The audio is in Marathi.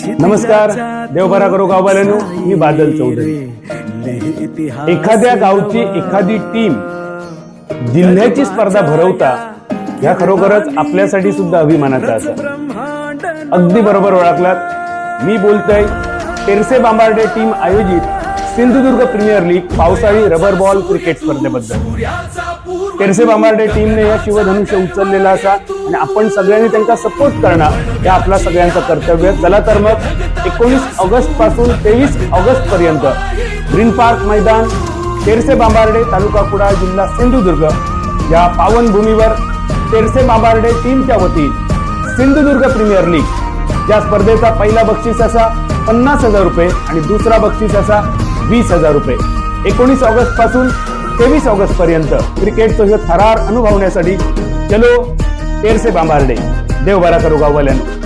नमस्कार, देवभरा करो गाववाल्यांनो, मी बादल चौधरी। एखाद्या गावची एखादी टीम जिल्ह्याची स्पर्धा भरवता या खरोखरच आपल्यासाठी सुद्धा अभिमानाचा असेल। अगदी बरोबर ओळखलात, मी बोलतोय तेरसे बांबार्डे टीम आयोजित सिंधुदुर्ग प्रीमियर लीग पावसाळी रबर बॉल क्रिकेट स्पर्धेबद्दल। तेरसे बांबार्डे टीमने या शिवधनुष्य उचललेला असा आणि आपण सगळ्यांनी त्यांना सपोर्ट करणं हे आपला सगळ्यांचं कर्तव्य। चला तर मग 19 ऑगस्ट पासून 23 ऑगस्ट पर्यंत ग्रीन पार्क मैदान, तेरसे बांबार्डे, तालुका कुडाळ, जिल्हा सिंधुदुर्ग या पावन भूमीवर तेरसे बांबार्डे टीमच्या वतीने सिंधुदुर्ग प्रीमियर लीग या स्पर्धेचा पहिला बक्षीस असा 50,000 रुपये आणि दुसरा बक्षीस असा 20,000 रुपये। 19 ऑगस्ट पासून 23 ऑगस्ट पर्यंत क्रिकेटचा हे थरार अनुभवण्यासाठी चलो तेरसे बांबार्डे। देवभरा करो गाववाल्यांनो।